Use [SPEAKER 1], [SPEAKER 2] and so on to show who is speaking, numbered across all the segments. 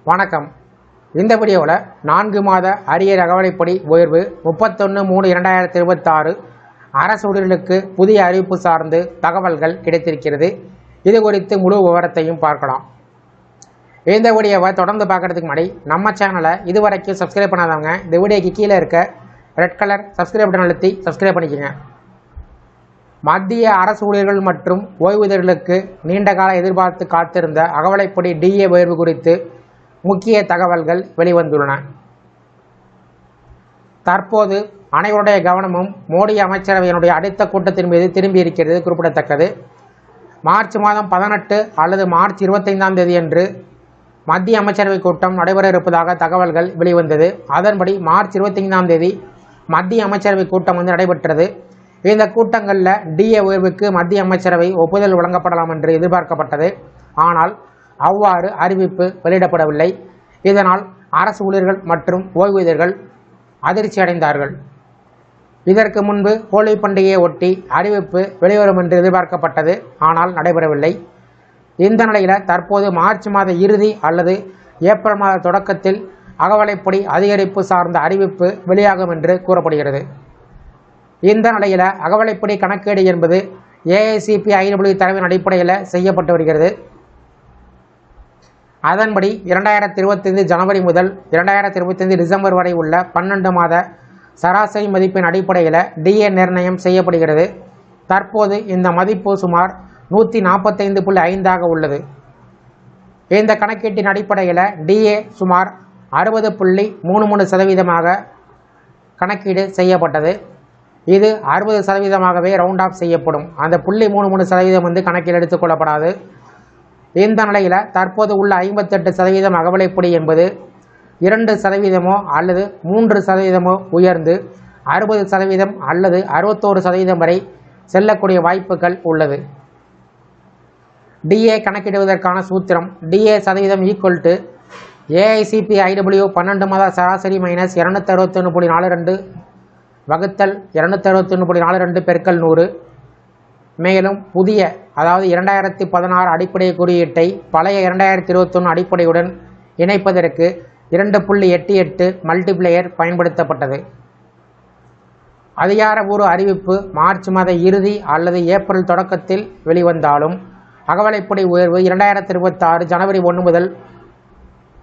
[SPEAKER 1] வணக்கம். இந்த வீடியோவில் 4 மாத அரியர் அகவலைப்படி உயர்வு 31/3/2026 அரசு ஊழியர்களுக்கு புதிய அறிவிப்பு சார்ந்து தகவல்கள் கிடைத்திருக்கிறது. இது குறித்து முழு விவரத்தையும் பார்க்கலாம். இந்த வீடியோவை தொடர்ந்து பார்க்கறதுக்கு முன்னாடி நம்ம சேனலை இதுவரைக்கும் சப்ஸ்கிரைப் பண்ணாதவங்க இந்த வீடியோக்கு கீழே இருக்க ரெட் கலர் சப்ஸ்கிரைப் பட்டன் அழுத்தி சப்ஸ்கிரைப் பண்ணிக்கோங்க. மத்திய அரசு ஊழியர்கள் மற்றும் ஓய்வூதியர்களுக்கு நீண்டகால எதிர்பார்த்து காத்திருந்த அகவலைப்படி டிஏ உயர்வு குறித்து முக்கிய தகவல்கள் வெளிவந்துள்ளன. தற்போது அனைவருடைய கவனமும் மோடி அமைச்சரவையினுடைய அடுத்த கூட்டத்தின் மீது திரும்பியிருக்கிறது குறிப்பிடத்தக்கது. மார்ச் மாதம் 18 அல்லது மார்ச் 25ஆம் தேதி அன்று மத்திய அமைச்சரவை கூட்டம் நடைபெற இருப்பதாக தகவல்கள் வெளிவந்தது. அதன்படி மார்ச் 25ஆம் தேதி மத்திய அமைச்சரவை கூட்டம் நடைபெற்றது. இந்த கூட்டங்களில் டிஏ உயர்வுக்கு மத்திய அமைச்சரவை ஒப்புதல் வழங்கப்படலாம் என்று எதிர்பார்க்கப்பட்டது. ஆனால் அவ்வாறு அறிவிப்பு வெளியிடப்படவில்லை. இதனால் அரசு ஊழியர்கள் மற்றும் ஓய்வூதியர்கள் அதிர்ச்சி அடைந்தார்கள். இதற்கு முன்பு ஹோலி பண்டிகையை ஒட்டி அறிவிப்பு வெளிவரும் என்று எதிர்பார்க்கப்பட்டது. ஆனால் நடைபெறவில்லை. இந்த நிலையில் தற்போது மார்ச் மாத இறுதி அல்லது ஏப்ரல் மாத தொடக்கத்தில் அகவலைப்படி அதிகரிப்பு சார்ந்த அறிவிப்பு வெளியாகும் என்று கூறப்படுகிறது. இந்த நிலையில் அகவலைப்படி கணக்கீடு என்பது AICPIW தரவின் அடிப்படையில் செய்யப்பட்டு வருகிறது. அதன்படி 2025 ஜனவரி முதல் 2025 டிசம்பர் வரை உள்ள 12 மாத சராசரி மதிப்பின் அடிப்படையில் டிஏ நிர்ணயம் செய்யப்படுகிறது. தற்போது இந்த மதிப்பு சுமார் 145.5 உள்ளது. இந்த கணக்கீட்டின் அடிப்படையில் டிஏ சுமார் 60.33% கணக்கீடு செய்யப்பட்டது. இது 60%ஆகவே ரவுண்ட் ஆஃப் செய்யப்படும். அந்த 0.33% கணக்கில் எடுத்துக்கொள்ளப்படாது. இந்த நிலையில் தற்போது உள்ள 58% அகவலைப்படி என்பது 2% அல்லது 3% உயர்ந்து 60% அல்லது 61% வரை செல்லக்கூடிய வாய்ப்புகள் உள்ளது. டிஏ கணக்கிடுவதற்கான சூத்திரம் டிஏ சதவீதம் = AICPIW 12 மாத சராசரி - 261.42 வகுத்தல் 261.42 பெருக்கல் 100. மேலும் புதிய அதாவது 2016 அடிப்படை குறியீட்டை பழைய 2021 அடிப்படையுடன் இணைப்பதற்கு 2.88 மல்டிப்ளையர் பயன்படுத்தப்பட்டது. அதிகாரப்பூர்வ அறிவிப்பு மார்ச் மாத இறுதி அல்லது ஏப்ரல் தொடக்கத்தில் வெளிவந்தாலும் அகவலைப்படி உயர்வு 2026 ஜனவரி 1 முதல்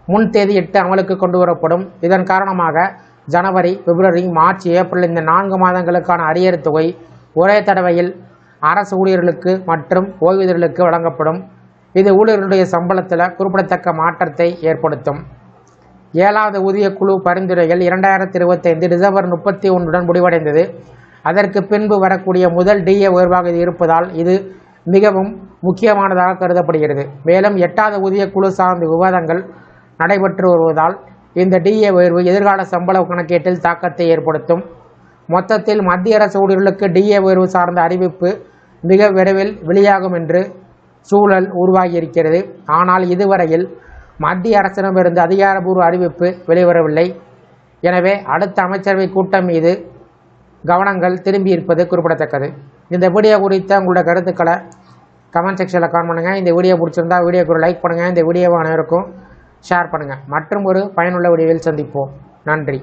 [SPEAKER 1] முன்தேதியிட்டு அமலுக்கு கொண்டு வரப்படும். இதன் காரணமாக ஜனவரி, பிப்ரவரி, மார்ச், ஏப்ரல் இந்த 4 மாதங்களுக்கான அரியர் தொகை ஒரே தடவையில் அரசு ஊழியர்களுக்கு மற்றும் ஓய்வூதியர்களுக்கு வழங்கப்படும். இது ஊழியர்களுடைய சம்பளத்தில் குறிப்பிடத்தக்க மாற்றத்தை ஏற்படுத்தும். 7வது ஊதிய குழு பரிந்துரைகள் 2025 டிசம்பர் 31 முடிவடைந்தது. அதற்கு பின்பு வரக்கூடிய முதல் டிஏ உயர்வாக இது இருப்பதால் இது மிகவும் முக்கியமானதாக கருதப்படுகிறது. மேலும் 8வது ஊதிய குழு சார்ந்த விவாதங்கள் நடைபெற்று வருவதால் இந்த டிஏ உயர்வு எதிர்கால சம்பள கணக்கீட்டில் தாக்கத்தை ஏற்படுத்தும். மொத்தத்தில் மத்திய அரசு ஊழியர்களுக்கு டிஏ உயர்வு சார்ந்த அறிவிப்பு மிக விரைவில் வெளியாகும் என்று சூழல் உருவாகியிருக்கிறது. ஆனால் இதுவரையில் மத்திய அரசிடமிருந்து அதிகாரப்பூர்வ அறிவிப்பு வெளிவரவில்லை. எனவே அடுத்த அமைச்சரவை கூட்டம் மீது கவனங்கள் திரும்பியிருப்பது குறிப்பிடத்தக்கது. இந்த வீடியோ குறித்த உங்களோட கருத்துக்களை கமெண்ட் செக்ஷனில் கமெண்ட் பண்ணுங்கள். இந்த வீடியோ பிடிச்சிருந்தால் வீடியோக்கு ஒரு லைக் பண்ணுங்கள். இந்த வீடியோவை அனைவருக்கும் ஷேர் பண்ணுங்கள். மற்றும் ஒரு பயனுள்ள வீடியோவில் சந்திப்போம். நன்றி.